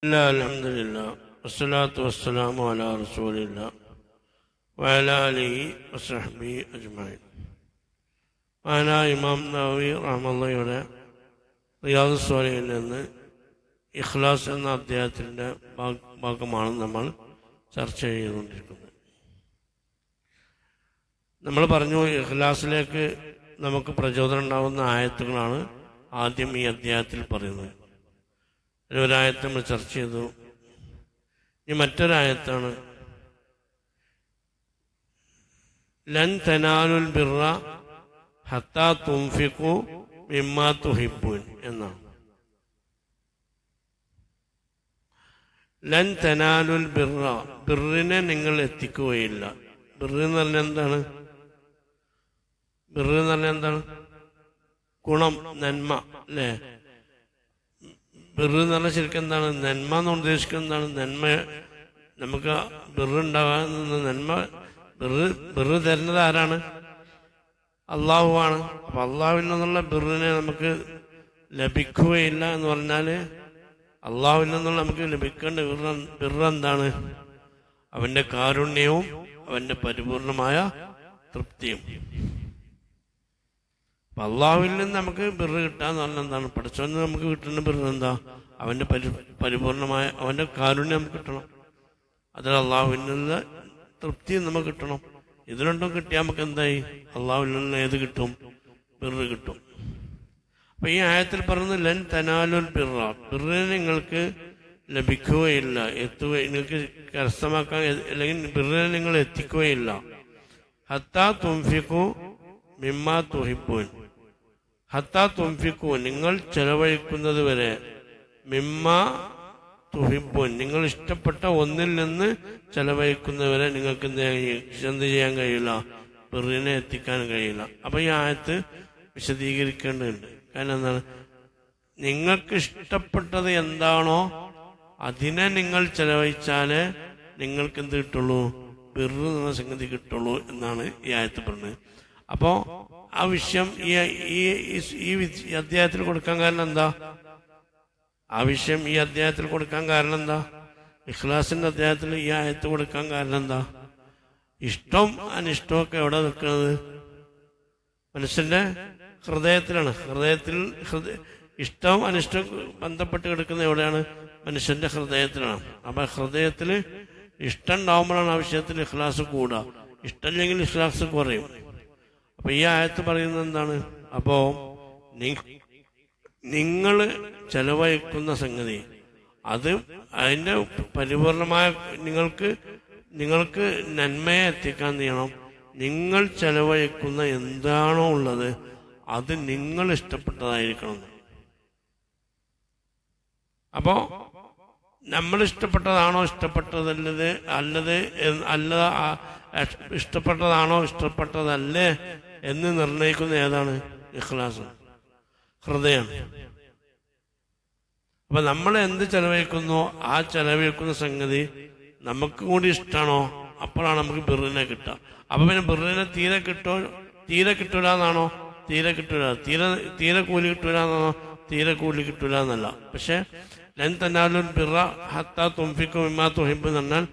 അൽഹംദുലില്ലാഹ് വസ്സലാത്തു വസ്സലാമു അലാ റസൂലില്ലാഹ് വഅലാ ആലിഹി വസഹ്ബിഹി അജ്മഈൻ. മഹാനായ ഇമാം നവവി റഹ്മത്തുള്ളാഹിയുടെ റിയാദുസ് സ്വാലിഹീനിൽ നിന്ന് ഇഖ്ലാസ് എന്ന അധ്യായത്തിൻ്റെ ഭാഗമാണ് നമ്മൾ ചർച്ച ചെയ്തുകൊണ്ടിരിക്കുന്നത്. നമ്മൾ പറഞ്ഞു, ഇഖ്ലാസിലേക്ക് നമുക്ക് പ്രചോദനം ഉണ്ടാകുന്ന ആയത്തുകളാണ് ആദ്യം ഈ അധ്യായത്തിൽ പറയുന്നത്. ഒരായത്ത് നമ്മൾ ചർച്ച ചെയ്തു. ഇനി മറ്റൊരായത്താണ് ലൻ തനാലുൽ ബിർറ ഹത്താ തുൻഫിഖു മിമ്മാ തുഹിബ്ബൂൻ എന്നാണ്. ലൻ തനാലുൽ ബിർറ, ബിർറിനെ നിങ്ങൾ എത്തിക്കുകയില്ല. ബിർറ് എന്ന് പറഞ്ഞാൽ എന്താണ്? ബിർറ് എന്ന് പറഞ്ഞാൽ എന്താണ്? ഗുണം, നന്മ അല്ലേ? ബിർറ് എന്ന് പറഞ്ഞാൽ ശരിക്കും എന്താണ്? നന്മ എന്ന് ഉദ്ദേശിക്കുന്നത് എന്താണ്? നന്മ നമുക്ക് ബിർറ് ഉണ്ടാകാൻ നന്മ ബിർറ് തരുന്നത് ആരാണ്? അള്ളാഹുവാണ്. അപ്പൊ അള്ളാഹുവിൽ നിന്നുള്ള ബിർറിനെ നമുക്ക് ലഭിക്കുകയില്ല എന്ന് പറഞ്ഞാൽ അള്ളാഹുവിൽ നിന്നുള്ള നമുക്ക് ലഭിക്കേണ്ട ബിർറ് എന്താണ്? അവന്റെ കാരുണ്യവും അവന്റെ പരിപൂർണമായ തൃപ്തിയും. അള്ളാഹുവിൽ നിന്ന് നമുക്ക് ബിർറ് കിട്ടാന്ന് പറഞ്ഞാൽ എന്താണ്? പഠിച്ചവന് നമുക്ക് കിട്ടുന്ന ബിർറ് എന്താ? അവന്റെ പരിപൂർണമായ അവന്റെ കാരുണ്യം നമുക്ക് കിട്ടണം. അതിൽ അള്ളാഹുവിൽ നിന്ന് തൃപ്തി നമുക്ക് കിട്ടണം. ഇത് രണ്ടും കിട്ടിയാൽ നമുക്ക് എന്തായി? അള്ളാഹുവിൽ നിന്ന് ഏത് കിട്ടും? ബിർറ് കിട്ടും. അപ്പൊ ഈ ആയത്തിൽ പറയുന്നത് ലൻ തനാലുൽ ബിർറ, ബിർറിനെ നിങ്ങൾക്ക് ലഭിക്കുകയില്ല, നിങ്ങൾക്ക് കരസ്ഥമാക്കാൻ, അല്ലെങ്കിൽ ബിർറിനെ നിങ്ങൾ എത്തിക്കുകയില്ല. ഹത്താ തുൻഫിഖു മിമ്മാ തുഹിബ്ബൂൻ, ഹത്താ തുൻഫിഖു നിങ്ങൾ ചെലവഴിക്കുന്നത് വരെ, മിമ്മാ തുഹിബ്ബൂൻ നിങ്ങൾ ഇഷ്ടപ്പെട്ട ഒന്നിൽ നിന്ന് ചെലവഴിക്കുന്നവരെ നിങ്ങൾക്ക് എന്ത് ചെയ്യാൻ കഴിയില്ല? ബിർറിനെ എത്തിക്കാൻ കഴിയില്ല. അപ്പൊ ഈ ആയത്ത് വിശദീകരിക്കേണ്ടതുണ്ട്. കാരണം എന്താണ്? നിങ്ങൾക്ക് ഇഷ്ടപ്പെട്ടത് എന്താണോ അതിനെ നിങ്ങൾ ചെലവഴിച്ചാലേ നിങ്ങൾക്ക് എന്ത് കിട്ടുള്ളൂ? ബിർറ് എന്ന സംഗതി കിട്ടുള്ളൂ എന്നാണ് ഈ ആയത്ത് പറഞ്ഞത്. അപ്പോ ആ വിഷയം ഈ അധ്യായത്തിൽ കൊടുക്കാൻ കാരണം എന്താ? ആ വിഷയം ഈ അധ്യായത്തിൽ കൊടുക്കാൻ കാരണം എന്താ? ഇഖ്ലാസിന്റെ അധ്യായത്തിൽ ഈ ആയത്ത് കൊടുക്കാൻ കാരണം എന്താ? ഇഷ്ടവും അനിഷ്ടവും ഒക്കെ എവിടെ നിൽക്കുന്നത്? മനുഷ്യന്റെ ഹൃദയത്തിലാണ്. ഇഷ്ടവും അനിഷ്ടവും ബന്ധപ്പെട്ട് കിടക്കുന്നത് എവിടെയാണ്? മനുഷ്യന്റെ ഹൃദയത്തിലാണ്. അപ്പൊ ഹൃദയത്തിൽ ഇഷ്ടം ഉണ്ടാവുമ്പോഴാണ് ആ വിഷയത്തിൽ ഇഖ്ലാസ് കൂടുക. ഇഷ്ടമില്ലെങ്കിൽ ഇഖ്ലാസ് കുറയും. അപ്പൊ ഈ ആയത്ത് പറയുന്നത് എന്താണ്? അപ്പോ നിങ്ങൾ ചെലവഴിക്കുന്ന സംഗതി അത് അതിന്റെ പരിപൂർണമായ നിങ്ങൾക്ക് നന്മയെ എത്തിക്കാൻ ചെയ്യണം. നിങ്ങൾ ചെലവഴിക്കുന്ന എന്താണോ ഉള്ളത് അത് നിങ്ങൾ ഇഷ്ടപ്പെട്ടതായിരിക്കണം. അപ്പോ നമ്മൾ ഇഷ്ടപ്പെട്ടതാണോ ഇഷ്ടപ്പെട്ടതാണോ ഇഷ്ടപ്പെട്ടതല്ലേ എന്ന് നിർണയിക്കുന്ന ഏതാണ്? ഇഖ്ലാസ്, ഹൃദയമാണ്. അപ്പൊ നമ്മൾ എന്ത് ചെലവഴിക്കുന്നോ ആ ചെലവഴിക്കുന്ന സംഗതി നമുക്ക് കൂടി ഇഷ്ടമാണോ, അപ്പോഴാണ് നമുക്ക് ബിർറിനെ കിട്ടുക. അപ്പൊ പിന്നെ ബിർറിനെ തീരെ കിട്ടൂല എന്നാണോ? തീരെ കിട്ടൂല. തീരെ കൂലി കിട്ടൂല എന്നാണോ? തീരെ കൂലി കിട്ടൂല എന്നല്ല. പക്ഷെ ലൻ തനാലുൽ ബിർറ ഹത്താ തുൻഫിഖു മിമ്മാ തുഹിബ്ബൂൻ എന്ന് പറഞ്ഞാൽ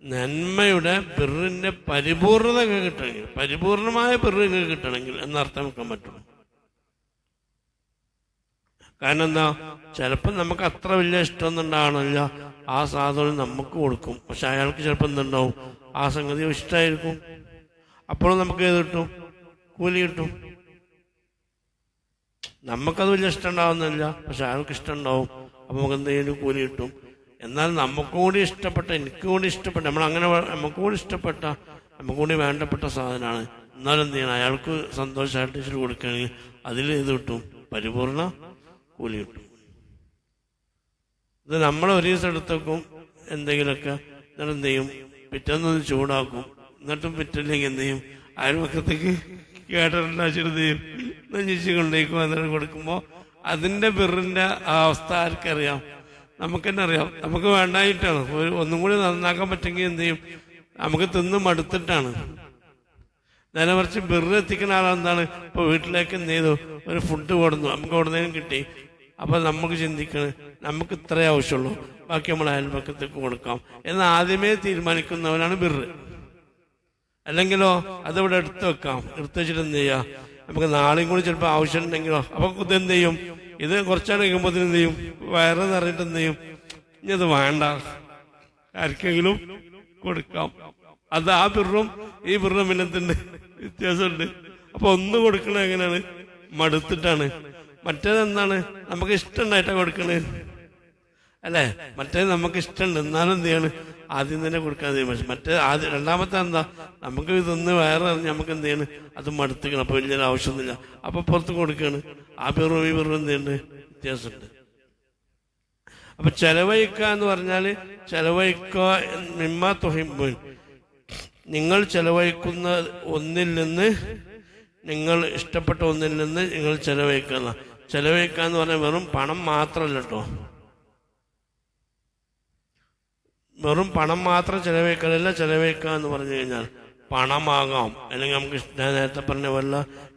നന്മയുടെ ബിർറിന്റെ പരിപൂർണത കിട്ടണമെങ്കിൽ, പരിപൂർണമായ ബിർറ് കിട്ടണമെങ്കിൽ എന്നർത്ഥം വെക്കാൻ പറ്റുള്ളൂ. കാരണം എന്താ? ചിലപ്പോൾ നമുക്ക് അത്ര വലിയ ഇഷ്ടമൊന്നും ഉണ്ടാകണില്ല, ആ സാധനം നമുക്ക് കൊടുക്കും. പക്ഷെ അയാൾക്ക് ചിലപ്പോൾ എന്തുണ്ടാവും? ആ സംഗതി ഇഷ്ടമായിരിക്കും. അപ്പോഴും നമുക്ക് ഏത് കിട്ടും? കൂലി കിട്ടും. നമുക്കത് വലിയ ഇഷ്ടം ഉണ്ടാവുന്നില്ല, പക്ഷെ അയാൾക്ക് ഇഷ്ടം ഉണ്ടാവും. അപ്പൊ നമുക്ക് എന്തെങ്കിലും കൂലി കിട്ടും. എന്നാൽ നമുക്ക് കൂടി ഇഷ്ടപ്പെട്ട, എനിക്ക് കൂടി ഇഷ്ടപ്പെട്ട, നമുക്ക് കൂടി ഇഷ്ടപ്പെട്ട, നമുക്ക് കൂടി വേണ്ടപ്പെട്ട സാധനമാണ്. എന്നാലും എന്ത് ചെയ്യണം? അയാൾക്ക് സന്തോഷമായിട്ട് ഇച്ചിരി കൊടുക്കുകയാണെങ്കിൽ അതിൽ ഇത് കിട്ടും, പരിപൂർണ കൂലി കിട്ടും. ഇത് നമ്മൾ ഒരു ദിവസം എടുത്തേക്കും എന്തെങ്കിലുമൊക്കെ, എന്നിട്ട് എന്ത് ചെയ്യും? പിറ്റേന്നൊന്ന് ചൂടാക്കും. എന്നിട്ടും പിറ്റില്ലെങ്കിൽ എന്ത് ചെയ്യും? അയൽപക്കത്തേക്ക് കേട്ടിട്ടുണ്ടാച്ചിട്ട് നെഞ്ചിച്ച് കൊണ്ടേക്കും. എന്നിട്ട് കൊടുക്കുമ്പോൾ അതിന്റെ ബിർറിന്റെ ആ അവസ്ഥ ആർക്കറിയാം? നമുക്ക് തന്നെ അറിയാം. നമുക്ക് വേണ്ടായിട്ടാണ്. ഒന്നും കൂടി നന്നാക്കാൻ പറ്റുമെങ്കിൽ എന്ത് ചെയ്യും? നമുക്ക് തിന്ന് മടുത്തിട്ടാണ്. നേരെ മറിച്ച് ബിർറ് എത്തിക്കുന്ന ആളെന്താണ്? ഇപ്പൊ വീട്ടിലേക്ക് എന്ത് ചെയ്തു? ഒരു ഫുഡ് കൊടുന്നു, നമുക്ക് കൊടുന്നതിനും കിട്ടി. അപ്പോൾ നമുക്ക് ചിന്തിക്കണം, നമുക്ക് ഇത്രേ ആവശ്യമുള്ളൂ, ബാക്കി നമ്മൾ അയൽപക്കത്തേക്ക് കൊടുക്കാം എന്ന് ആദ്യമേ തീരുമാനിക്കുന്നവനാണ് ബിർറ്. അല്ലെങ്കിലോ അതിവിടെ എടുത്തു വെക്കാം, എടുത്തു വെച്ചിട്ട് എന്ത് ചെയ്യാം, നമുക്ക് നാളെയും കൂടി ചിലപ്പോൾ ആവശ്യം ഉണ്ടെങ്കിലോ അപ്പോൾ ഇതെന്ത് ചെയ്യും, ഇത് കുറച്ചാൾ കഴിയുമ്പോൾ എന്ത് ചെയ്യും, വയറ് നിറഞ്ഞിട്ട് എന്ത് ചെയ്യും, ഇനി അത് വേണ്ട, ആർക്കെങ്കിലും കൊടുക്കാം. അത് ആ ബിർറും ഈ ബിർറും പിന്നെന്തുണ്ട്, വ്യത്യാസമുണ്ട്. അപ്പൊ ഒന്ന് കൊടുക്കണത് എങ്ങനെയാണ്, മടുത്തിട്ടാണ്. മറ്റേതെന്താണ്, നമുക്ക് ഇഷ്ടമുണ്ടായിട്ടാ കൊടുക്കണേ അല്ലേ. മറ്റേത് നമുക്ക് ഇഷ്ടമുണ്ട്, എന്നാലും എന്ത് ചെയ്യാണ്, ആദ്യം തന്നെ കൊടുക്കാൻ തീരുമാനിച്ചു. ആദ്യം രണ്ടാമത്തെ എന്താ, നമുക്ക് ഇതൊന്ന് വയറിഞ്ഞ് നമുക്ക് എന്ത് ചെയ്യണം, അത് മടുത്തിക്കണം, അപ്പൊ വലിയൊരു ആവശ്യമൊന്നുമില്ല, അപ്പൊ പുറത്ത് കൊടുക്കുകയാണ്. ആ ബിർറും ഈ ബിർറും എന്ത് ചെയ്യുന്നുണ്ട്, വ്യത്യാസമുണ്ട്. അപ്പൊ ചെലവഴിക്കുക എന്ന് പറഞ്ഞാല് ചെലവഴിക്കുക മിമ്മ തുഹിബ്ബൂൻ, നിങ്ങൾ ചെലവഴിക്കുന്ന ഒന്നിൽ നിന്ന്, നിങ്ങൾ ഇഷ്ടപ്പെട്ട ഒന്നിൽ നിന്ന് നിങ്ങൾ ചെലവഴിക്കുക. ചെലവഴിക്കുക എന്ന് പറഞ്ഞാൽ വെറും പണം മാത്രമല്ല കേട്ടോ, വെറും പണം മാത്രം ചെലവഴിക്കലല്ല. ചെലവഴിക്കുക എന്ന് പറഞ്ഞു കഴിഞ്ഞാൽ പണമാകാം, അല്ലെങ്കിൽ നമുക്ക് നേരത്തെ പറഞ്ഞ വല്ല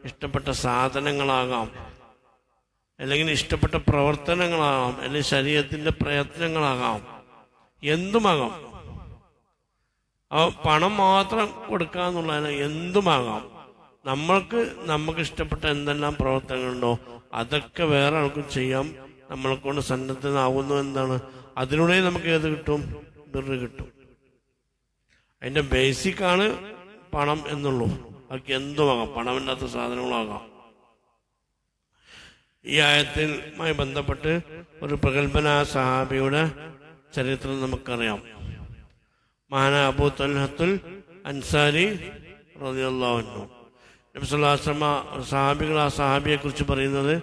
ഇഷ്ടപ്പെട്ട സാധനങ്ങളാകാം, അല്ലെങ്കിൽ ഇഷ്ടപ്പെട്ട പ്രവർത്തനങ്ങളാകാം, അല്ലെങ്കിൽ ശരീരത്തിന്റെ പ്രയത്നങ്ങളാകാം, എന്തുമാകാം. പണം മാത്രം കൊടുക്കുക എന്നുള്ളതിന് എന്തുമാകാം. നമുക്ക് ഇഷ്ടപ്പെട്ട എന്തെല്ലാം പ്രവർത്തനങ്ങളുണ്ടോ അതൊക്കെ വേറെ ആൾക്കും ചെയ്യാം. നമ്മളെ കൊണ്ട് സന്നദ്ധനാവുന്നു. എന്താണ്, അതിലൂടെ നമുക്ക് ഏത് കിട്ടും, ബിർറ് കിട്ടും. അതിന്റെ ബേസിക്കാണ് പണം എന്നുള്ളൂ. അതൊക്കെ എന്തുമാകാം, പണമില്ലാത്ത സാധനങ്ങളാകാം. ഈ ആയത്തുമായി ബന്ധപ്പെട്ട് ഒരു പ്രഗത്ഭനായ സഹാബിയുടെ ചരിത്രം നമുക്കറിയാം. മഹാന അബൂ തൽഹത്തുൽ അൻസാരി റളിയല്ലാഹു അൻഹു. നബി സല്ലല്ലാഹു അലൈഹി വസല്ലം സഹാബികൾ ആ സഹാബിയെ കുറിച്ച് പറയുന്നത്,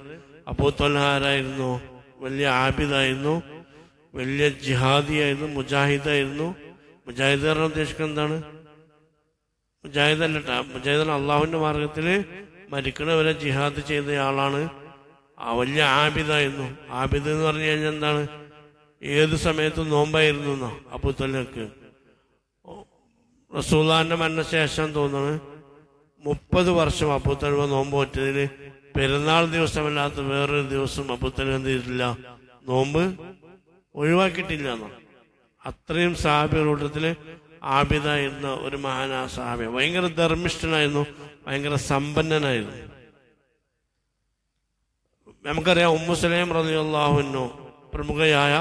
അബൂ തൽഹ ആരായിരുന്നു, വലിയ ആബിദായിരുന്നു, വലിയ ജിഹാദിയായിരുന്നു, മുജാഹിദായിരുന്നു. മുജാഹിദ് എന്ന് ഉദ്ദേശിക്കുന്നത് എന്താണ്, മുജാഹിദ് അല്ലട്ടാ, മുജാഹിദ് അള്ളാഹുവിന്റെ മാർഗത്തിൽ മരിക്കണവരെ ജിഹാദ് ചെയ്തയാളാണ്. വലിയ ആബിദായിരുന്നു. ആബിദ് എന്ന് പറഞ്ഞു കഴിഞ്ഞാൽ എന്താണ്, ഏത് സമയത്തും നോമ്പായിരുന്നു എന്നാ അബൂ തൽഹക്ക്. റസൂലുള്ളാഹിന്റെ മരണശേഷം തോന്നുന്നു 30 വർഷം അബൂ തൽഹ നോമ്പ് പറ്റിയതിന് പെരുന്നാൾ ദിവസമല്ലാത്ത വേറൊരു ദിവസം അബൂ തൽഹ എന്ത് ചെയ്തിട്ടില്ല, നോമ്പ് ഒഴിവാക്കിയിട്ടില്ല എന്നാ. അത്രയും സഹാബികളുടെ കൂട്ടത്തില് ആബിദായിരുന്ന ഒരു മഹാനാ സഹാബി. ഭയങ്കര ധർമ്മിഷ്ഠനായിരുന്നു, ഭയങ്കര സമ്പന്നനായിരുന്നു. നമുക്കറിയാം ഉമ്മു സുലൈം റളിയല്ലാഹു അൻഹു, പ്രമുഖയായ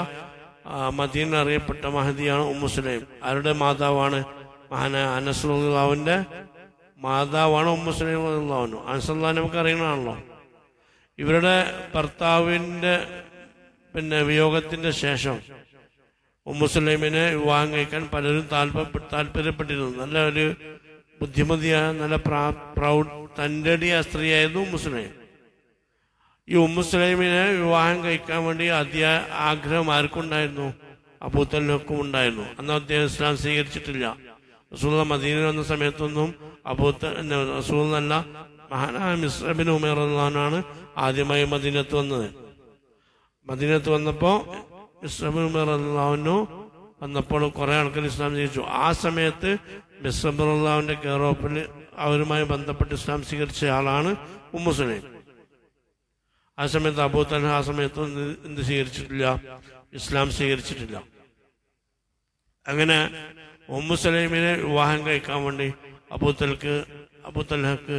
മദീന അറിയപ്പെട്ട മഹദിയാണ് ഉമ്മു സുലൈം. ആരുടെ മാതാവാണ്, മഹാനായ അനസ് റളിയല്ലാഹുവിന്റെ മാതാവാണ് ഉമ്മു സുലൈം റളിയല്ലാഹു അൻഹു. അനസ് റളിയല്ലാഹു നമുക്ക് അറിയണമാണല്ലോ. ഇവരുടെ ഭർത്താവിന്റെ വിയോഗത്തിന്റെ ശേഷം ഉമ്മു സുലൈമിനെ വിവാഹം കഴിക്കാൻ പലരും താല്പര്യപ്പെട്ടിരുന്നു. നല്ല ഒരു ബുദ്ധിമതിയായ, നല്ല തന്റെ സ്ത്രീയായിരുന്നു ഉമ്മു സുലൈം. ഈ ഉമ്മു സുലൈമിനെ വിവാഹം കഴിക്കാൻ വേണ്ടി അതിയായ ആഗ്രഹം ആർക്കുണ്ടായിരുന്നു, അബൂ തൽഹക്കും ഉണ്ടായിരുന്നു. അന്ന് അദ്ദേഹം ഇസ്ലാം സ്വീകരിച്ചിട്ടില്ല. റസൂലുള്ളാഹി മദീനയിൽ വന്ന സമയത്തൊന്നും റസൂലുള്ളാഹി മഹാനായ മിസ്അബ് ബിൻ ഉമൈർ റളിയല്ലാഹു അൻഹു ആദ്യമായി മദീനത്ത് വന്നത്. മദീനത്ത് വന്നപ്പോ മിസ്അബ് ബിൻ ഉമൈർ റളിയല്ലാഹു അൻഹു വന്നപ്പോൾ കുറെ ആൾക്കാർ ഇസ്ലാം സ്വീകരിച്ചു. ആ സമയത്ത് മിസ്അബ് റളിയല്ലാഹുവിന്റെ കെയറോപ്പിൽ അവരുമായി ബന്ധപ്പെട്ട് ഇസ്ലാം സ്വീകരിച്ച ആളാണ് ഉമ്മു സുലൈം. ആ സമയത്ത് അബൂ തൽഹ ആ സമയത്ത് എന്ത് സ്വീകരിച്ചിട്ടില്ല, ഇസ്ലാം സ്വീകരിച്ചിട്ടില്ല. അങ്ങനെ ഉമ്മു സുലൈമിനെ വിവാഹം കഴിക്കാൻ വേണ്ടി അബൂ തൽഹക്ക്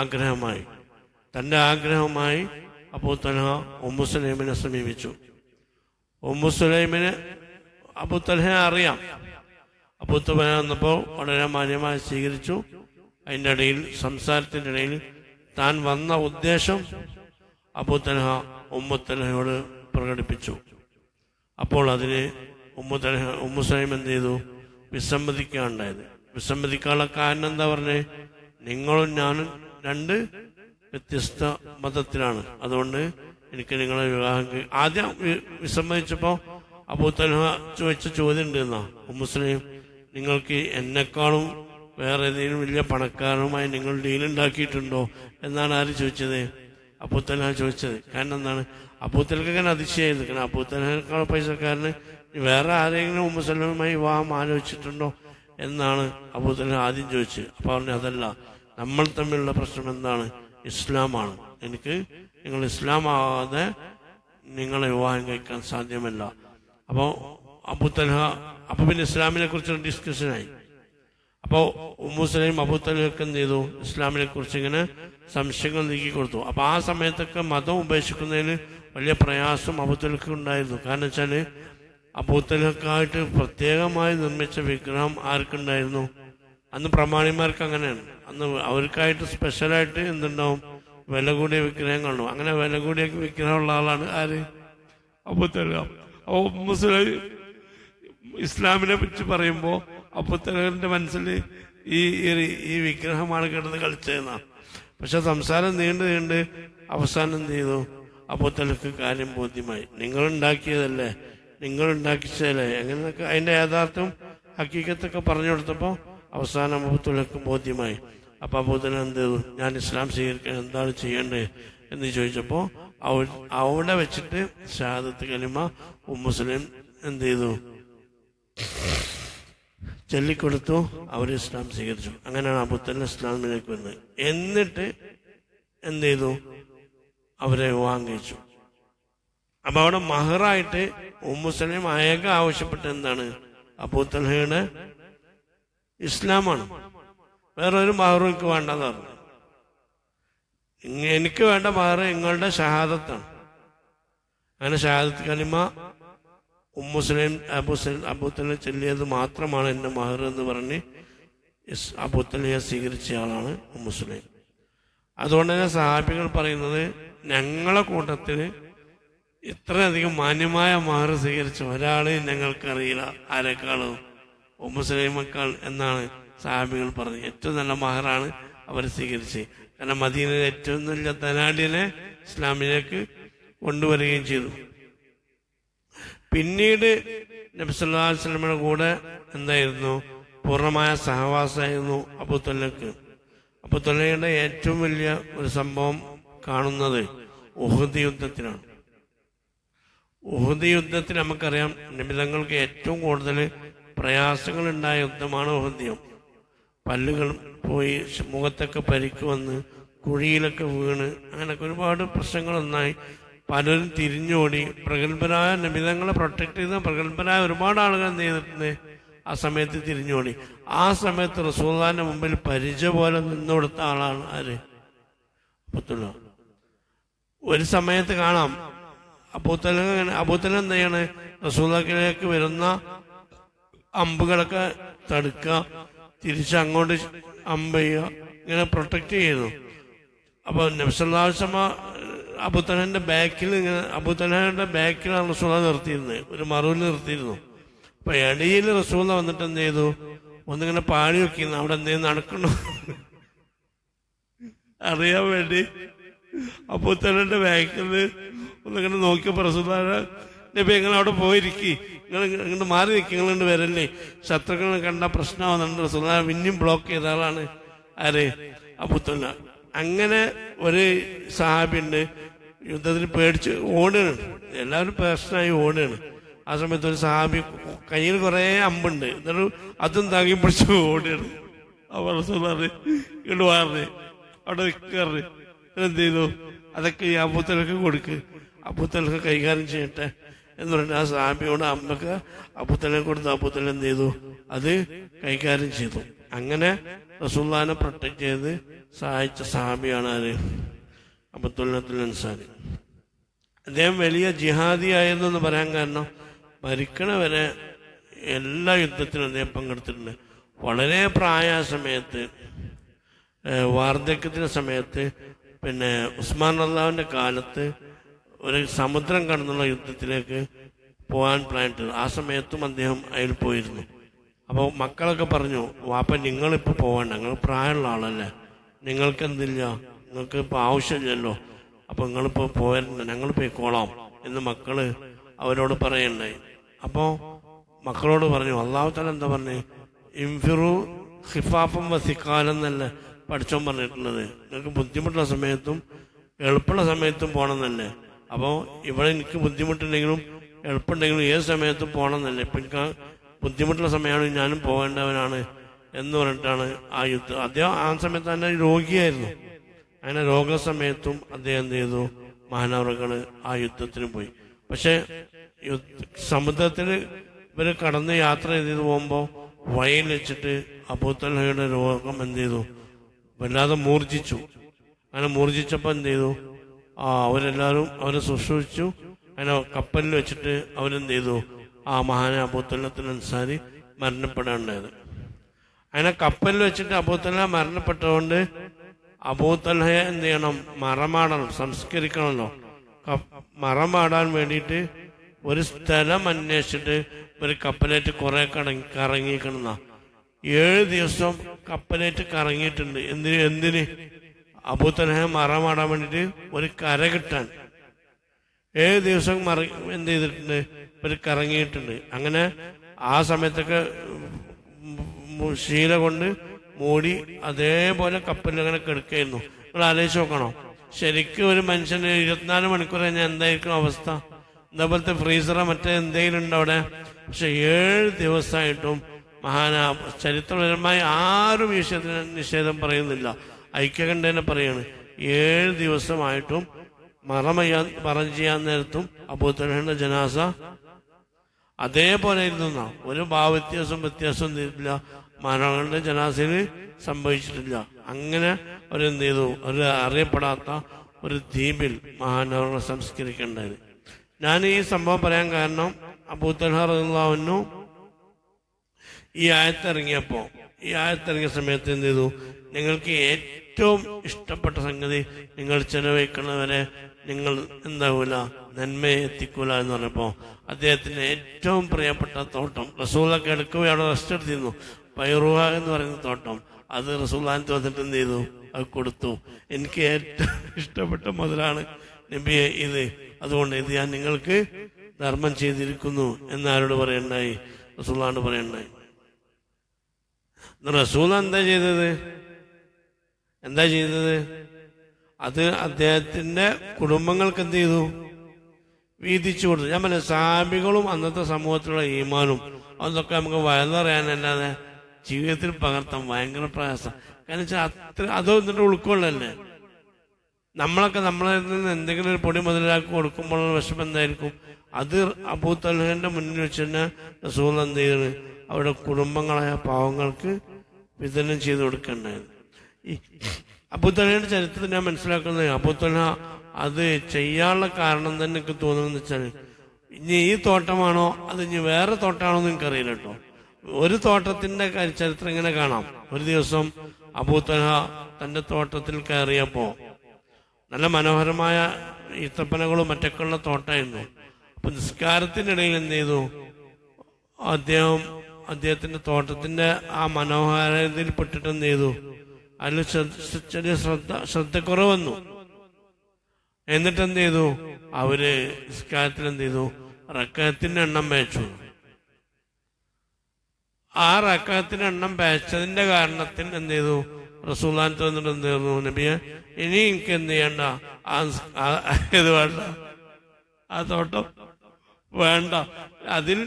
ആഗ്രഹമായി. തന്റെ ആഗ്രഹമായി അബൂ തൽഹ ഉമ്മു സുലൈമിനെ സമീപിച്ചു. ഉമ്മു സുലൈമിന് അബൂ തൽഹയെ അറിയാം. അബൂ തൽഹ വന്നപ്പോൾ വളരെ മാന്യമായി സ്വീകരിച്ചു. അതിൻ്റെ ഇടയിൽ, സംസാരത്തിന്റെ ഇടയിൽ താൻ വന്ന ഉദ്ദേശം അബൂ തൽഹ ഉമ്മു തൽഹയോട് പ്രകടിപ്പിച്ചു. അപ്പോൾ അതിന് ഉമ്മു സുലൈം എന്ത് ചെയ്തു, വിസമ്മതിക്കുകയുണ്ടായത്. വിസമ്മതിക്കാനുള്ള കാരണം എന്താ പറഞ്ഞേ, നിങ്ങളും ഞാനും രണ്ട് വ്യത്യസ്ത മതത്തിലാണ്, അതുകൊണ്ട് എനിക്ക് നിങ്ങളെ വിവാഹം. ആദ്യം വിസമ്മതിച്ചപ്പോ അബൂ തൽഹ ചോദിച്ച ചോദ്യം ഉണ്ട് എന്നാ, ഉമ്മു സുലൈം, നിങ്ങൾക്ക് എന്നെക്കാളും വേറെ ഏതെങ്കിലും വലിയ പണക്കാരനുമായി നിങ്ങൾ ഡീലുണ്ടാക്കിയിട്ടുണ്ടോ എന്നാണ് ആര് ചോദിച്ചത്, അബൂ തൽഹ ചോദിച്ചത്. കാരണം എന്താണ്, അബൂ തൽഹക്ക് അതിശയായിരുന്നു. കാരണം അബൂ തൽഹയേക്കാൾ പൈസക്കാരന് വേറെ ആരെങ്കിലും ഉമ്മു സുലൈമുമായി വിവാഹം ആലോചിച്ചിട്ടുണ്ടോ എന്നാണ് അബൂ തൽഹ ആദ്യം ചോദിച്ചത്. അപ്പൊ പറഞ്ഞു, അതല്ല, നമ്മൾ തമ്മിലുള്ള പ്രശ്നം എന്താണ്, ഇസ്ലാമാണ്. എനിക്ക് നിങ്ങൾ ഇസ്ലാം ആവാതെ നിങ്ങളെ വിവാഹം കഴിക്കാൻ സാധ്യമല്ല. അപ്പോൾ അബൂ തൽഹ അപ്പൊ പിന്നെ ഇസ്ലാമിനെ കുറിച്ചുള്ള ഡിസ്കഷനായി. അപ്പോൾ ഉമ്മു സലൈം അബൂ തൽഹക്ക് എന്ത് ചെയ്തു? ഇസ്ലാമിനെ കുറിച്ച് ഇങ്ങനെ സംശയങ്ങൾ നീക്കി കൊടുത്തു. അപ്പൊ ആ സമയത്തൊക്കെ മതം ഉപേക്ഷിക്കുന്നതിന് വലിയ പ്രയാസം അബൂ തൽഹക്ക് ഉണ്ടായിരുന്നു. കാരണം വെച്ചാല് അബൂ തൽഹക്കായിട്ട് പ്രത്യേകമായി നിർമ്മിച്ച വിഗ്രഹം ആർക്കുണ്ടായിരുന്നു? അന്ന് പ്രമാണിമാർക്ക് അങ്ങനെയാണ്. അന്ന് അവർക്കായിട്ട് സ്പെഷ്യലായിട്ട് എന്തുണ്ടാവും? വില കൂടിയ വിഗ്രഹങ്ങളുണ്ടാവും. അങ്ങനെ വില കൂടിയ വിഗ്രഹമുള്ള ആളാണ് ആര്? അബൂ തൽഹ. അപ്പോൾ ഉമ്മു സലൈം ഇസ്ലാമിനെ പറ്റി പറയുമ്പോൾ അബൂ തൽഹന്റെ മനസ്സിൽ ഈ വിഗ്രഹമാണ് കിടന്ന് കളിച്ചതെന്നാണ്. പക്ഷെ സംസാരം നീണ്ട് അവസാനം എന്ത് ചെയ്തു? അബൂ തൽഹക്ക് കാര്യം ബോധ്യമായി. നിങ്ങൾ ഉണ്ടാക്കിയതല്ലേ, നിങ്ങൾ ഉണ്ടാക്കിച്ചതല്ലേ, എങ്ങനെയൊക്കെ അതിന്റെ യാഥാർത്ഥ്യം ഹക്കീക്കത്തൊക്കെ പറഞ്ഞു കൊടുത്തപ്പോൾ അവസാനം അബൂ തൽഹക്ക് ബോധ്യമായി. അപ്പൊ അബൂ തൽഹ എന്ത് ചെയ്തു? ഞാൻ ഇസ്ലാം സ്വീകരിക്കാൻ എന്താണ് ചെയ്യേണ്ടത് എന്ന് ചോദിച്ചപ്പോൾ അവിടെ വെച്ചിട്ട് ഷഹാദത്ത് കലിമ ഉമ്മു സലൈം എന്ത് ചെയ്തു? ചൊല്ലിക്കൊടുത്തു. അവർ ഇസ്ലാം സ്വീകരിച്ചു. അങ്ങനെയാണ് അബൂ തൽഹ ഇസ്ലാമിലേക്ക് വന്നത്. എന്നിട്ട് എന്ത് ചെയ്തു? അവരെ വിവാഹം കഴിച്ചു. അപ്പൊ അവിടെ മഹറായിട്ട് ഉമ്മു സലൈം അയക ആവശ്യപ്പെട്ട എന്താണ്? അബൂ തൽഹയുടെ ഇസ്ലാമാണ്. വേറൊരു മഹറും എനിക്ക് വേണ്ടെന്ന് പറഞ്ഞു. എനിക്ക് വേണ്ട മഹർ നിങ്ങളുടെ ഷഹാദത്താണ്. അങ്ങനെ ഷഹാദത്ത് കലിമ ഉമ്മു സലൈം അബൂ തൽഹ ചൊല്ലിയത് മാത്രമാണ് എന്റെ മഹർ എന്ന് പറഞ്ഞ് അബൂ തൽഹയെ സ്വീകരിച്ച ആളാണ് ഉമ്മു സലൈം. അതുകൊണ്ട് തന്നെ സഹാബികൾ പറയുന്നത്, ഞങ്ങളെ കൂട്ടത്തിൽ ഇത്രയധികം മാന്യമായ മഹർ സ്വീകരിച്ച ഒരാള് ഞങ്ങൾക്കറിയില്ല, ആരെക്കാളും ഉമ്മു സലൈമേക്കാൾ എന്നാണ് സഹാബികൾ പറഞ്ഞത്. ഏറ്റവും നല്ല മഹറാണ് അവർ സ്വീകരിച്ചത്. കാരണം മദീനയിലെ ഏറ്റവും നല്ല ധനാഢ്യനെ ഇസ്ലാമിലേക്ക് കൊണ്ടുവരികയും ചെയ്തു. പിന്നീട് നബി സല്ലല്ലാഹു അലൈഹി വസല്ലമയുടെ കൂടെ എന്തായിരുന്നു? പൂർണ്ണമായ സഹവാസമായിരുന്നു അബൂ തൽഹക്ക്. അബൂ തൽഹയുടെ ഏറ്റവും വലിയ ഒരു സംഭവം കാണുന്നത് ഉഹദ് യുദ്ധത്തിലാണ്. ഉഹദ് യുദ്ധത്തിൽ നമുക്കറിയാം, നബി തങ്ങൾക്ക് ഏറ്റവും കൂടുതൽ പ്രയാസങ്ങൾ ഉണ്ടായ യുദ്ധമാണ് ഉഹദ് യുദ്ധം. പല്ലുകൾ പോയി, മുഖത്തൊക്കെ പരിക്ക് വന്ന്, കുഴിയിലൊക്കെ വീണ്, അങ്ങനെയൊക്കെ ഒരുപാട് പ്രശ്നങ്ങൾ ഒന്നായി. പലരും തിരിഞ്ഞോടി. പ്രഗത്ഭരായ നബിതങ്ങളെ പ്രൊട്ടക്ട് ചെയ്ത പ്രഗത്ഭരായ ഒരുപാട് ആളുകൾ എന്ത് ചെയ്തിട്ടുണ്ട്? ആ സമയത്ത് തിരിഞ്ഞോടി. ആ സമയത്ത് റസൂലുള്ളാഹിന്റെ മുമ്പിൽ പരിചയ പോലെ നിന്നു കൊടുത്ത ആളാണ് ആര്? അബൂ തൽഹ. ഒരു സമയത്ത് കാണാം അബൂ തൽഹ എന്ത് ചെയ്യാണ്? റസൂലുള്ളാഹിലേക്ക് വരുന്ന അമ്പുകളൊക്കെ തടുക്കുക, തിരിച്ചങ്ങോട്ട് അമ്പ് ചെയ്യുക, ഇങ്ങനെ പ്രൊട്ടക്ട് ചെയ്യുന്നു. അപ്പൊ നബി സല്ലല്ലാഹു അലൈഹി വസല്ലം അബൂ തൽഹയുടെ ബാക്കിലാണ് റസൂലുള്ളാഹി നിർത്തിയിരുന്നത്. ഒരു മറുവിൽ നിർത്തിയിരുന്നു. അപ്പൊ ഇടയിൽ റസൂലുള്ളാഹി വന്നിട്ട് എന്ത് ചെയ്തു? ഒന്നിങ്ങനെ പാടി വെക്കുന്നു. അവിടെ എന്തെങ്കിലും നടക്കണോ അറിയാൻ വേണ്ടി അബൂ തൽഹയുടെ ബാക്കിൽ ഒന്നിങ്ങനെ നോക്കിയപ്പോ റസൂലുള്ളാഹി, നബി എങ്ങനെ അവിടെ പോയിരിക്കി, നിങ്ങൾ ഇങ്ങോട്ട് മാറി നിൽക്കി, നിങ്ങളുണ്ട് വരല്ലേ, ശത്രുക്കളെ കണ്ട പ്രശ്നമാകുന്നുണ്ട്. റസൂലുള്ളാഹി പിന്നെയും ബ്ലോക്ക് ചെയ്ത ആളാണ് ആര്? അബൂ തൽഹ. അങ്ങനെ ഒരു സഹാബിയുണ്ട്, യുദ്ധത്തിൽ പേടിച്ച് ഓടുകയാണ്. എല്ലാവരും പ്രശ്നമായി ഓടുകയാണ്. ആ സമയത്ത് ഒരു സഹാബി കയ്യിൽ കുറെ അമ്പുണ്ട്, എന്നിട്ട് അതും താങ്ങി പിടിച്ച് ഓടുകയാണ്. അപ്പോൾ റസൂലുള്ളാഹി ഇങ്ങോട്ട് മാറി അവിടെ നിൽക്കാറ്. എന്ത് ചെയ്തു? അതൊക്കെ ഈ അബൂ തൽഹക്ക് കൊടുക്ക്, അബൂ തൽഹ കൈകാര്യം ചെയ്യട്ടെ എന്ന് പറഞ്ഞിട്ട് ആ സഹാബിയോട് അമ്മക്ക് അബൂ തൽഹ കൊടുത്ത് അബൂ തൽഹ എന്ത് ചെയ്തു? അത് കൈകാര്യം ചെയ്തു. അങ്ങനെ റസൂലുള്ളാഹിനെ പ്രൊട്ടക്ട് ചെയ്ത് സഹായിച്ച സഹാബിയാണ് ആര്? അബൂ തൽഹത്തുൽ അൻസാരി. അദ്ദേഹം വലിയ ജിഹാദി ആയെന്ന് പറയാൻ കാരണം, മരിക്കണ വരെ എല്ലാ യുദ്ധത്തിലും അദ്ദേഹം പങ്കെടുത്തിട്ടുണ്ട്. വളരെ പ്രായ സമയത്ത്, വാർദ്ധക്യത്തിന്റെ സമയത്ത്, പിന്നെ ഉസ്മാൻ റളിയല്ലാഹുവിന്റെ കാലത്ത് ഒരു സമുദ്രം കടന്നുള്ള യുദ്ധത്തിലേക്ക് പോകാൻ പ്ലാൻ ചെയ്തു. ആ സമയത്തും അദ്ദേഹം അതിൽ പോയിരുന്നു. അപ്പോൾ മക്കളൊക്കെ പറഞ്ഞു, വാപ്പ നിങ്ങളിപ്പോൾ പോകണ്ട, നിങ്ങൾ പ്രായമുള്ള ആളല്ലേ, നിങ്ങൾക്ക് എന്തില്ല, നിങ്ങൾക്ക് ഇപ്പോൾ ആവശ്യമില്ലല്ലോ, അപ്പൊ നിങ്ങളിപ്പോൾ പോയല്ല, ഞങ്ങൾ പോയിക്കോളാം എന്ന് മക്കള് അവരോട് പറയണ്ടായി. അപ്പോ മക്കളോട് പറഞ്ഞു, അല്ലാഹു തആല എന്താ പറഞ്ഞു? ഇൻഫിറു ഖിഫാഫൻ വസിഖാലൻ എന്നല്ലേ പഠിച്ചോൻ പറഞ്ഞിട്ടുള്ളത്. നിങ്ങൾക്ക് ബുദ്ധിമുട്ടുള്ള സമയത്തും എളുപ്പമുള്ള സമയത്തും പോകണമെന്നല്ലേ. അപ്പോൾ ഇവിടെ എനിക്ക് ബുദ്ധിമുട്ടുണ്ടെങ്കിലും എളുപ്പമുണ്ടെങ്കിലും ഏത് സമയത്തും പോകണമെന്നല്ലേ. ഇപ്പം എനിക്ക് ബുദ്ധിമുട്ടുള്ള സമയമാണ്, ഞാനും പോകേണ്ടവനാണ് എന്ന് പറഞ്ഞിട്ടാണ് ആ യുദ്ധം. അദ്ദേഹം ആ സമയത്ത് തന്നെ രോഗിയായിരുന്നു. അങ്ങനെ രോഗസമയത്തും അദ്ദേഹം എന്ത് ചെയ്തു? മഹാനവറുകൾ ആ യുദ്ധത്തിന് പോയി. പക്ഷെ സമുദ്രത്തിൽ ഇവർ കടന്ന് യാത്ര ചെയ്ത് പോകുമ്പോൾ വഴിയിൽ വെച്ചിട്ട് അബൂതൽഹയുടെ രോഗം എന്ത് ചെയ്തു, വല്ലാതെ മൂർജിച്ചു. അങ്ങനെ മൂർജിച്ചപ്പോൾ എന്ത് ചെയ്തു, അവരെല്ലാവരും അവരെ ശുശ്രൂഷിച്ചു. അങ്ങനെ കപ്പലിൽ വെച്ചിട്ട് അവരെന്ത് ചെയ്തു, ആ മഹാനെ അബൂതൽഹത്തുൽ അൻസാരി മരണപ്പെടാനുണ്ടായത്. അങ്ങനെ കപ്പലിൽ വെച്ചിട്ട് അബൂതൽഹ മരണപ്പെട്ടതുകൊണ്ട് അബൂതൽഹയെ എന്ത് ചെയ്യണം, മറമാടണം, സംസ്കരിക്കണമല്ലോ. മറമാടാൻ വേണ്ടിയിട്ട് ഒരു സ്ഥലം അന്വേഷിച്ചിട്ട് ഒരു കപ്പലേറ്റ് കുറെ കറങ്ങിക്കണമെന്ന 7 ദിവസം കപ്പലേറ്റ് കറങ്ങിയിട്ടുണ്ട്. എന്തിന് അബൂതൽഹയെ മറമാടാൻ വേണ്ടിയിട്ട് ഒരു കര കിട്ടാൻ 7 ദിവസം എന്ത് ചെയ്തിട്ടുണ്ട്, ഒരു കറങ്ങിയിട്ടുണ്ട്. അങ്ങനെ ആ സമയത്തൊക്കെ ശീല കൊണ്ട് മൂടി അതേപോലെ കപ്പലിൽ അങ്ങനെ കിടക്കുകയായിരുന്നു. നിങ്ങൾ ആലോചിച്ച് നോക്കണം, ശരിക്കും ഒരു മനുഷ്യന് 24 മണിക്കൂർ കഴിഞ്ഞാൽ എന്തായിരിക്കും അവസ്ഥ? ഇതേപോലത്തെ ഫ്രീസറോ മറ്റേ എന്തെങ്കിലും ഉണ്ടോ അവിടെ? പക്ഷെ 7 ദിവസമായിട്ടും ചരിത്രപരമായി ആരും ഈ വിഷയത്തിന് നിഷേധം പറയുന്നില്ല, ഐക്യകണ്ഠേന പറയാണ്. 7 ദിവസമായിട്ടും മറം ചെയ്യാൻ നേരത്തും അബൂതൽഹയുടെ ജനാസ അതേപോലെ ഇരുന്ന ഒരു വ്യത്യാസം ചെയ്തിട്ടില്ല, മരണങ്ങളുടെ ജനാസയിൽ സംഭവിച്ചിട്ടില്ല. അങ്ങനെ അവരെന്ത് ചെയ്തു, ഒരു അറിയപ്പെടാത്ത ഒരു ദ്വീപിൽ മഹാനവറുകളെ സംസ്കരിക്കേണ്ടത്. ഞാൻ ഈ സംഭവം പറയാൻ കാരണം അബൂതൽഹ റളിയല്ലാഹു അൻഹു ഈ ആയത്തിറങ്ങിയ സമയത്ത് എന്ത് ചെയ്തു, നിങ്ങൾക്ക് ഏറ്റവും ഇഷ്ടപ്പെട്ട സംഗതി നിങ്ങൾ ചെലവഴിക്കുന്നവരെ നിങ്ങൾ എന്താവൂല, നന്മയെ എത്തിക്കൂല എന്ന് പറഞ്ഞപ്പോൾ അദ്ദേഹത്തിന് ഏറ്റവും പ്രിയപ്പെട്ട തോട്ടം, റസൂലൊക്കെ എടുക്കുകയും അവിടെ റെസ്റ്റ് എടുത്തിരുന്നു, പൈറുഹ എന്ന് പറയുന്ന തോട്ടം, അത് റസൂലുള്ളാഹിന്റെ വന്നിട്ട് എന്ത് ചെയ്തു, അത് കൊടുത്തു. എനിക്ക് ഏറ്റവും ഇഷ്ടപ്പെട്ട മുതലാണ് നബിയെ ഇത്, അതുകൊണ്ട് ഇത് ഞാൻ നിങ്ങൾക്ക് ധർമ്മം ചെയ്തിരിക്കുന്നു എന്നാരോട് പറയണ്ടായി, റസൂലുള്ളാഹിനോട് പറയണ്ടായി. റസൂൽ എന്താ ചെയ്തത്? അത് അദ്ദേഹത്തിന്റെ കുടുംബങ്ങൾക്ക് എന്ത് ചെയ്തു, വീതിച്ചു കൊടുത്തു. ഞാൻ പറഞ്ഞ സഹാബികളും അന്നത്തെ സമൂഹത്തിലുള്ള ഈമാനും അതൊക്കെ നമുക്ക് വയലറിയാനല്ലാതെ ജീവിതത്തിൽ പകർത്താൻ ഭയങ്കര പ്രയാസം. കാരണം വെച്ചാൽ അതൊന്നിട്ട് ഉൾക്കൊള്ളല്ലേ. നമ്മളൊക്കെ നമ്മളെ നിന്ന് എന്തെങ്കിലും ഒരു പൊടി മുതലാക്കി കൊടുക്കുമ്പോഴുള്ള വിഷമം എന്തായിരിക്കും? അത് അബൂതൽഹയുടെ മുന്നിൽ വെച്ച് തന്നെ റസൂൽ എന്ത് ചെയ്ത് അവരുടെ കുടുംബങ്ങളായ പാവങ്ങൾക്ക് വിതരണം ചെയ്ത് കൊടുക്കേണ്ടായിരുന്നു. ഈ അബൂതൽഹയുടെ ചരിത്രത്തിൽ ഞാൻ മനസ്സിലാക്കുന്നത്, അബൂതൽഹ അത് ചെയ്യാനുള്ള കാരണം തന്നെ എനിക്ക് തോന്നുന്നത് വെച്ചാൽ, ഇനി ഈ തോട്ടമാണോ അത് ഇനി വേറെ തോട്ടമാണോ എന്ന് എനിക്കറിയില്ല കേട്ടോ. ഒരു തോട്ടത്തിന്റെ ചരിത്രം ഇങ്ങനെ കാണാം. ഒരു ദിവസം അബൂതൽഹ തന്റെ തോട്ടത്തിൽ കയറിയപ്പോ നല്ല മനോഹരമായ ഈത്തപ്പനകളും മറ്റൊക്കെയുള്ള തോട്ടമായിരുന്നു. അപ്പൊ നിസ്കാരത്തിനിടയിൽ എന്ത് ചെയ്തു, അദ്ദേഹത്തിന്റെ തോട്ടത്തിന്റെ ആ മനോഹാരിതയിൽ പെട്ടിട്ട് എന്ത് ചെയ്തു, അതിൽ ചെറിയ ശ്രദ്ധക്കുറവ് വന്നു. എന്നിട്ട് എന്ത് ചെയ്തു, അവര് നിസ്കാരത്തിൽ എന്ത് ചെയ്തു, റക്അത്തിന്റെ എണ്ണം പേച്ചു. ആ റക്അത്തിന്റെ എണ്ണം പേച്ചതിന്റെ കാരണത്തിൽ എന്ത് ചെയ്തു, റസൂലുള്ളാഹി തന്നിട്ട് എന്ത് ചെയ്തു, നബിയെ ഇനി എനിക്ക് എന്ത് ചെയ്യണ്ട, ഇത് വേണ്ട, ആ തോട്ടം വേണ്ട, അതിൽ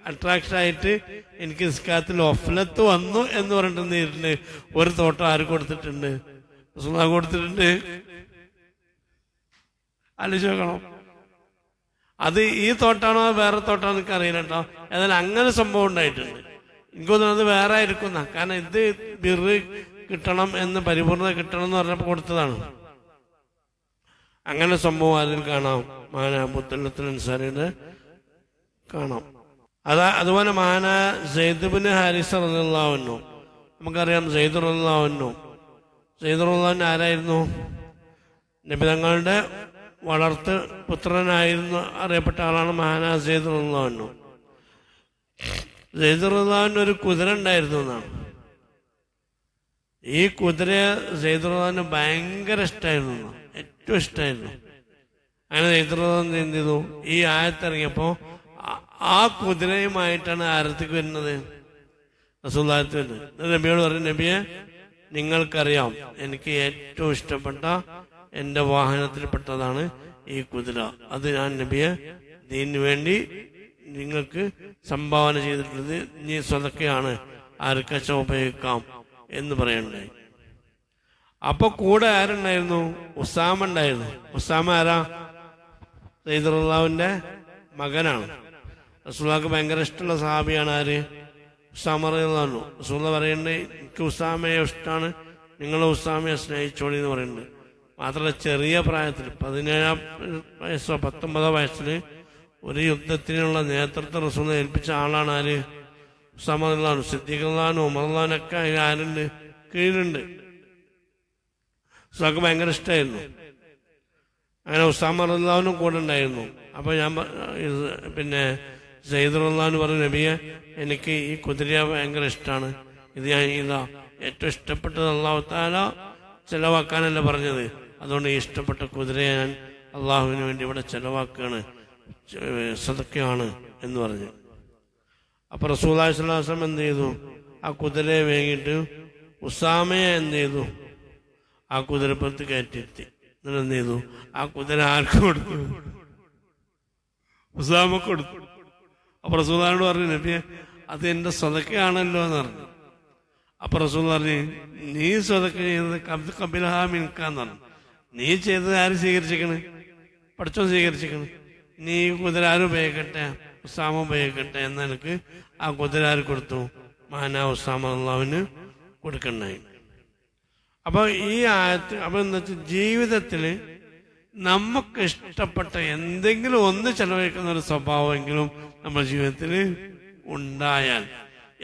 അട്രാക്ഷൻ ആയിട്ട് എനിക്ക് നിസ്കാരത്തിൽ ഒഫ്ലത്ത് വന്നു എന്ന് പറഞ്ഞിട്ട് എന്ത് ചെയ്തിട്ടുണ്ട്, ഒരു തോട്ടം ആര് കൊടുത്തിട്ടുണ്ട്, റസൂലുള്ളാഹി കൊടുത്തിട്ടുണ്ട്. ആലോചിച്ച് നോക്കണം. അത് ഈ തോട്ടാണോ വേറെ തോട്ടാണോ എനിക്ക് അറിയില്ല കേട്ടോ. ഏതായാലും അങ്ങനെ സംഭവം ഉണ്ടായിട്ടുണ്ട്. എനിക്ക് തോന്നുന്നത് വേറെ ആയിരിക്കുന്ന, കാരണം ഇത് ബിറ് കിട്ടണം എന്ന്, പരിപൂർണത കിട്ടണം എന്ന് പറഞ്ഞപ്പോൾ കൊടുത്തതാണ്. അങ്ങനെ സംഭവം അതിൽ കാണാം, മഹാനായ അബൂതൽഹത്തുൽ അൻസാരിയുടെ കാണാം. അതുപോലെ മഹാനായ സെയ്ദ് ഇബ്നു ഹാരിസ റളിയല്ലാഹു അൻഹു, നമുക്കറിയാം സെയ്ദ് റളിയല്ലാഹു അൻഹു ആരായിരുന്നു? നബി തങ്ങളുടെ വളർത്ത് പുത്രനായിരുന്നു, അറിയപ്പെട്ട ആളാണ് മഹാനായ സെയ്ദ് റളിയല്ലാഹു അൻഹു. സെയ്ദ് റളിയല്ലാഹു അൻഹു ഒരു കുതിര ഉണ്ടായിരുന്നു എന്നാണ്. ഈ കുതിരയെ സെയ്ദ് റളിയല്ലാഹു അൻഹു ഭയങ്കര ഇഷ്ടമായിരുന്നു, ഏറ്റവും ഇഷ്ടമായിരുന്നു. അങ്ങനെ സെയ്ദ് റളിയല്ലാഹു അൻഹു എന്ത് ചെയ്തു, ഈ ആയത്തിറങ്ങിയപ്പോ ആ കുതിരയുമായിട്ടാണ് ആരത്തേക്ക് വരുന്നത്, റസൂലുള്ളാഹി വരുന്നത്. നബിയോട് പറഞ്ഞു, നബിയെ നിങ്ങൾക്കറിയാം എനിക്ക് ഏറ്റവും ഇഷ്ടപ്പെട്ട എന്റെ വാഹനത്തിൽപ്പെട്ടതാണ് ഈ കുതിര, അത് ഞാൻ നബിയെ ദീനിന് വേണ്ടി നിങ്ങൾക്ക് സംഭാവന ചെയ്തിട്ടുള്ളത്, നീ സ്വതക്കയാണ്, ആർക്കച്ച ഉപയോഗിക്കാം എന്ന് പറയണ്ടായി. അപ്പൊ കൂടെ ആരുണ്ടായിരുന്നു? ഉസാമ ഉണ്ടായിരുന്നു. ഉസാമ ആരാ? സയ്യിദ് റളിയല്ലാഹുവിന്റെ മകനാണ്. റസൂലുള്ളാഹിക്ക് ഭയങ്കര ഇഷ്ടമുള്ള സഹാബിയാണ് ആര്? ഉസാമ റളിയല്ലാഹു. റസൂലുള്ളാഹി പറയുന്നുണ്ട്, എനിക്ക് ഉസാമയെ ഇഷ്ടമാണ്, നിങ്ങൾ ഉസാമയെ സ്നേഹിച്ചോളി എന്ന് പറയുന്നുണ്ട്. മാത്രമല്ല ചെറിയ പ്രായത്തിൽ 17 വയസ്സോ 19 വയസ്സിൽ ഒരു യുദ്ധത്തിനുള്ള നേതൃത്വം റസൂലിനെ ഏൽപ്പിച്ച ആളാണ് ആര്? ഉസാമ റളിയല്ലാഹു. സിദ്ദീഖ് റളിയല്ലാഹു, ഉമർ റളിയല്ലാഹുവിനൊക്കെ ആരുണ്ട്? കീഴിലുണ്ട്. ഉസാമക്ക് ഭയങ്കര ഇഷ്ടമായിരുന്നു. അങ്ങനെ ഉസാമ റളിയല്ലാഹുവിനും കൂടെ ഉണ്ടായിരുന്നു. അപ്പൊ ഞാൻ പിന്നെ സയ്യിദ് റളിയല്ലാഹു പറഞ്ഞു, നബിയെ എനിക്ക് ഈ കുതിരയെ ഭയങ്കര ഇഷ്ടമാണ്, ഇത് ഞാൻ ഇതാ ഏറ്റവും ഇഷ്ടപ്പെട്ടത് അല്ലാഹു തആല ചെലവാക്കാനല്ല പറഞ്ഞത്, അതുകൊണ്ട് ഈ ഇഷ്ടപ്പെട്ട കുതിരയെ ഞാൻ അള്ളാഹുവിന് വേണ്ടി ഇവിടെ ചെലവാക്കുകയാണ്, സദഖയാണ് എന്ന് പറഞ്ഞു. അപ്പൊ റസൂലുള്ളാഹി സ്വല്ലല്ലാഹു അലൈഹി വസല്ലം എന്ത് ചെയ്തു? ആ കുതിരയെ വേങ്ങിയിട്ട് ഉസാമയെ എന്ത് ചെയ്തു? ആ കുതിരപ്പുറത്ത് കയറ്റിയിരുത്തി. എന്നിട്ട് എന്ത് ചെയ്തു? ആ കുതിര ആർക്ക് കൊടുത്തു? ഉസാമക്ക് കൊടുത്തു. അപ്പൊ റസൂലുള്ളാഹിയോട് പറഞ്ഞു, നബിയെ അത് എന്റെ സദഖയാണല്ലോ എന്ന് പറഞ്ഞു. അപ്പൊ റസൂൽ പറഞ്ഞു, നീ സദഖ ചെയ്തത് ഖബിലഹാ മിൻകാന്ന് പറഞ്ഞു. നീ ചെയ്തത് ആര് സ്വീകരിച്ചിരിക്കണ്? പഠിച്ചോൻ സ്വീകരിച്ചിരിക്കണ്. നീ കുതിര ആര് ഉപയോഗിക്കട്ടെ? ഉസാമ ഉപയോഗിക്കട്ടെ എന്ന് എനിക്ക് ആ കുതിര ആര് കൊടുത്തു? മഹാനാ ഉസാമ റളിയല്ലാഹുവിന് കൊടുക്കണ്ടായി. അപ്പൊ ഈ ആയത്ത് അപ്പൊ എന്താ വെച്ചാൽ ജീവിതത്തില് നമുക്ക് ഇഷ്ടപ്പെട്ട എന്തെങ്കിലും ഒന്ന് ചെലവഴിക്കുന്ന ഒരു സ്വഭാവമെങ്കിലും നമ്മുടെ ജീവിതത്തിൽ ഉണ്ടായാൽ,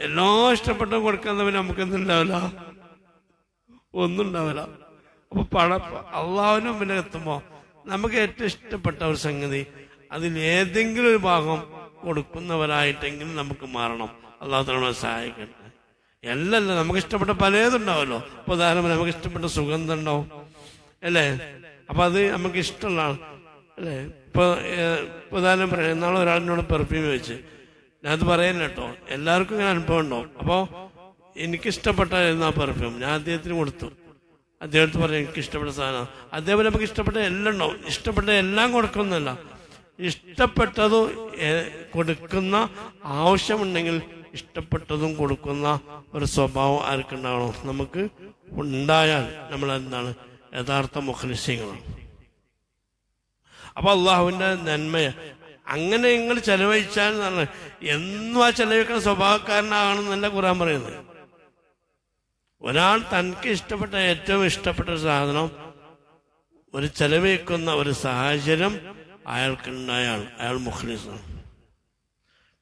എല്ലാം ഇഷ്ടപ്പെട്ട കൊടുക്കുന്നവന് നമുക്ക് എന്തുണ്ടാവില്ല, ഒന്നും ഉണ്ടാവില്ല. അപ്പൊ അള്ളാഹുവിന്റെ മുമ്പിൽ എത്തുമ്പോ നമുക്ക് ഏറ്റവും ഇഷ്ടപ്പെട്ട ഒരു സംഗതി അതിൽ ഏതെങ്കിലും ഒരു ഭാഗം കൊടുക്കുന്നവരായിട്ടെങ്കിലും നമുക്ക് മാറണം. അള്ളാഹു നമ്മളെ സഹായിക്കട്ടെ. എല്ലല്ല, നമുക്ക് ഇഷ്ടപ്പെട്ട പലതുണ്ടാവല്ലോ. ഇപ്പൊ ഉദാഹരണം നമുക്ക് ഇഷ്ടപ്പെട്ട സുഗന്ധം ഉണ്ടാവും അല്ലേ? അപ്പൊ അത് നമുക്ക് ഇഷ്ടമുള്ളതാണ് അല്ലേ? ഇപ്പൊ ഉദാഹരണം പറയാം, നാളെ ഒരാളിനോട് പെർഫ്യൂം വെച്ച് ഞാനത് പറയാൻ കേട്ടോ, എല്ലാവർക്കും ഇങ്ങനെ അനുഭവം ഉണ്ടാവും. അപ്പോ എനിക്കിഷ്ടപ്പെട്ടായിരുന്നു ആ പെർഫ്യൂം, ഞാൻ അദ്ദേഹത്തിന് കൊടുത്തു. അദ്ദേഹത്തിന് പറയാം എനിക്ക് ഇഷ്ടപ്പെട്ട സാധനം. അതേപോലെ നമുക്ക് ഇഷ്ടപ്പെട്ട എല്ലാം ഉണ്ടാവും. ഇഷ്ടപ്പെട്ട എല്ലാം കൊടുക്കുന്നല്ല, ഇഷ്ടപ്പെട്ടത് കൊടുക്കുന്ന ആവശ്യമുണ്ടെങ്കിൽ ഇഷ്ടപ്പെട്ടതും കൊടുക്കുന്ന ഒരു സ്വഭാവം ആർക്കുണ്ടാവണം? നമുക്ക് ഉണ്ടായാൽ നമ്മൾ എന്താണ് യഥാർത്ഥ മുഖ്ലിസീങ്ങളാണ്. അപ്പൊ അള്ളാഹുവിന്റെ നന്മയെ അങ്ങനെ നിങ്ങൾ ചെലവഴിച്ചാൽ എന്നും ആ ചെലവഴിക്കുന്ന സ്വഭാവക്കാരനാകണമെന്നല്ല ഖുർആൻ പറയുന്നത്. ഒരാൾ തനിക്ക് ഇഷ്ടപ്പെട്ട ഏറ്റവും ഇഷ്ടപ്പെട്ട ഒരു സാധനം ഒരു ചെലവഴിക്കുന്ന ഒരു സാഹചര്യം അയാൾക്കുണ്ടായാൽ അയാൾ മുഖ്ലിസാണ്.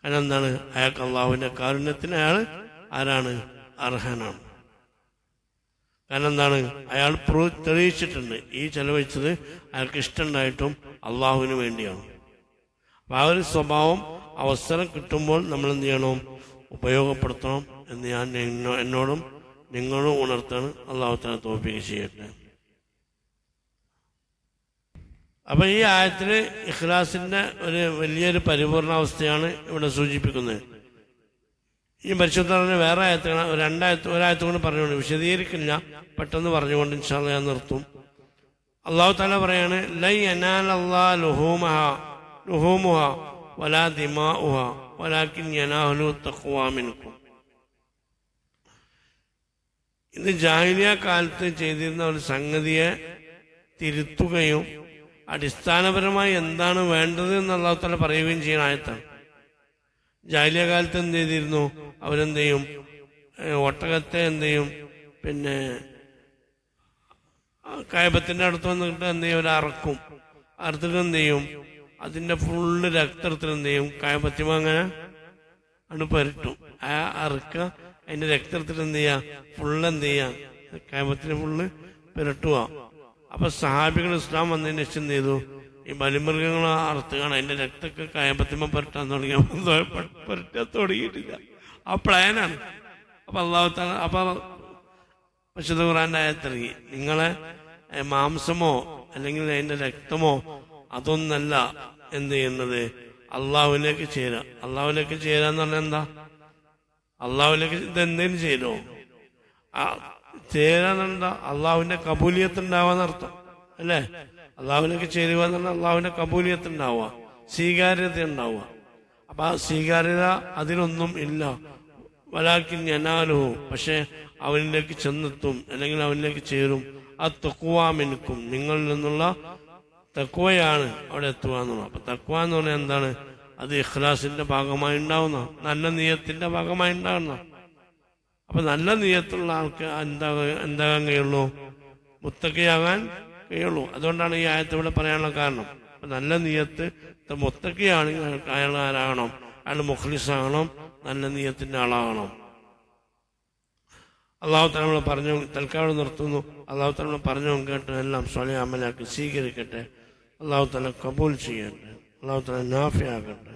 കാരണം എന്താണ്? അയാൾക്ക് അള്ളാഹുവിന്റെ കാരുണ്യത്തിന് അയാൾ ആരാണ്? അർഹനാണ്. കാരണം എന്താണ്? അയാൾ തെളിയിച്ചിട്ടുണ്ട് ഈ ചെലവഴിച്ചത് അയാൾക്ക് ഇഷ്ടമുണ്ടായിട്ടും അള്ളാഹുവിന് വേണ്ടിയാണ്. അപ്പൊ ആ ഒരു സ്വഭാവം അവസരം കിട്ടുമ്പോൾ നമ്മൾ എന്ത് ചെയ്യണം? ഉപയോഗപ്പെടുത്തണം എന്ന് ഞാൻ എന്നോടും നിങ്ങളും ഉണർത്താണ്. അള്ളാഹു തആല തൗഫീഖ് ചെയ്യട്ടെ. അപ്പൊ ഈ ആയത്തില് ഇഖ്ലാസിന്റെ ഒരു വലിയൊരു പരിപൂർണാവസ്ഥയാണ് ഇവിടെ സൂചിപ്പിക്കുന്നത്. ഈ പരിശുദ്ധ വേറെ ആയത്തുകൾ ഒരായത്ത് കൊണ്ട് പറഞ്ഞുകൊണ്ട് വിശദീകരിക്കില്ല, പെട്ടെന്ന് പറഞ്ഞുകൊണ്ട് ഇൻഷാ അല്ലാഹ് ഞാൻ നിർത്തും. അള്ളാഹു തആല പറയാണ്, ലൻ യനാലല്ലാഹു ലുഹൂമുഹാ വലാ ദിമാഉഹാ വലാകിൻ യനാലു തഖ്വാ മിൻകും. ഇത് ജാഹിലിയ കാലത്ത് ചെയ്തിരുന്ന ഒരു സംഗതിയെ തിരുത്തുകയും അടിസ്ഥാനപരമായി എന്താണ് വേണ്ടത് എന്ന് അല്ലാഹു തആല പറയുകയും ചെയ്യുന്ന ആയത്താണ്. ജാഹിലിയ കാലത്ത് എന്ത് ചെയ്തിരുന്നു? അവരെന്ത് ചെയ്യും? ഒട്ടകത്തെ എന്ത് ചെയ്യും? പിന്നെ കഅബത്തിന്റെ അടുത്ത് വന്നിട്ട് എന്ത് ചെയ്യും? അവരറക്കും. അറുത്തിട്ട് എന്ത് ചെയ്യും? അതിന്റെ ഫുള്ള് രക്തത്തിൽ എന്ത് ചെയ്യും? കഅബത്തിമ അങ്ങനെ ആണ് പുരട്ടും. ആ അറുക്കുക, അതിന്റെ രക്തത്തിൽ എന്ത് ചെയ്യാ? ഫുള്ള് എന്ത് ചെയ്യാ? കഅബത്തിന് ഫുള്ള് പുരട്ടുക. അപ്പൊ സഹാബികൾ ഇസ്ലാം വന്നതിന് ശേഷം എന്ത് ചെയ്തു? ഈ ബലിമൃഗങ്ങളെ അറുത്തുകയാണ്, അതിന്റെ രക്തമൊക്കെ കഅബത്തിമ പുരട്ടാൻ പുരട്ടാൻ തുടങ്ങിയിട്ടില്ല. ആ പ്ലാനാണ്. അപ്പൊ അല്ലാഹു തആല അപ്പൊ പരിശുദ്ധ ഖുർആന്റെ ആയത്തിറങ്ങി, നിങ്ങളെ മാംസമോ അല്ലെങ്കിൽ അതിന്റെ രക്തമോ അതൊന്നല്ല എന്ത് ചെയ്യുന്നത്? അള്ളാഹുവിലേക്ക് ചേരുക. അള്ളാഹുവിലേക്ക് ചേരാന്ന് പറഞ്ഞാൽ എന്താ? അള്ളാഹുവിലേക്ക് ഇതെന്തേലും ചേരോ? ചേരാന്നെന്താ? അള്ളാഹുവിന്റെ കബൂലിയത്ത് ഉണ്ടാവാന്നർത്ഥം അല്ലേ? അള്ളാഹുവിലേക്ക് ചേരുക എന്ന് പറഞ്ഞാൽ അള്ളാഹുവിന്റെ കബൂലിയത്ത് ഉണ്ടാവുക, സ്വീകാര്യത ഉണ്ടാവുക. അപ്പൊ ആ സ്വീകാര്യത അതിനൊന്നും ഇല്ല. വലാകിൻ യനാലുഹു, പക്ഷെ അവനിലേക്ക് ചെന്നെത്തും അല്ലെങ്കിൽ അവനിലേക്ക് ചേരും. ആ തഖ്വാ മിൻകും, നിങ്ങളിൽ നിന്നുള്ള തക്വയാണ് അവിടെ എത്തുക എന്നുള്ളത്. അപ്പൊ തക്വ എന്ന് പറഞ്ഞാൽ എന്താണ്? അത് ഇഖ്ലാസിന്റെ ഭാഗമായി ഉണ്ടാവുന്ന, നല്ല നീയത്തിന്റെ ഭാഗമായി ഉണ്ടാകുന്ന. അപ്പൊ നല്ല നീയത്തുള്ള ആൾക്ക് എന്താകാൻ കഴിയുള്ളൂ? മുത്തക്കിയാകാൻ കഴിയുള്ളൂ. അതുകൊണ്ടാണ് ഈ ആയത്ത് ഇവിടെ പറയാനുള്ള കാരണം. അപ്പൊ നല്ല നീയത്ത് മുത്തക്കിയാണെങ്കിൽ അയാൾ ആരാകണം? അയാൾ മുഖ്ലിസാകണം, നല്ല നീയത്തിന്റെ ആളാകണം. അള്ളാഹു തആല പറഞ്ഞു, തൽക്കാലം നിർത്തുന്നു. അള്ളാഹു തആല പറഞ്ഞു കേട്ട് എല്ലാം സ്വലീഹ് അമലാക്കി സ്വീകരിക്കട്ടെ. അള്ളാഹു തആല കബൂൽ ചെയ്യട്ടെ. അള്ളാഹു തആല നാഫിയാകട്ടെ.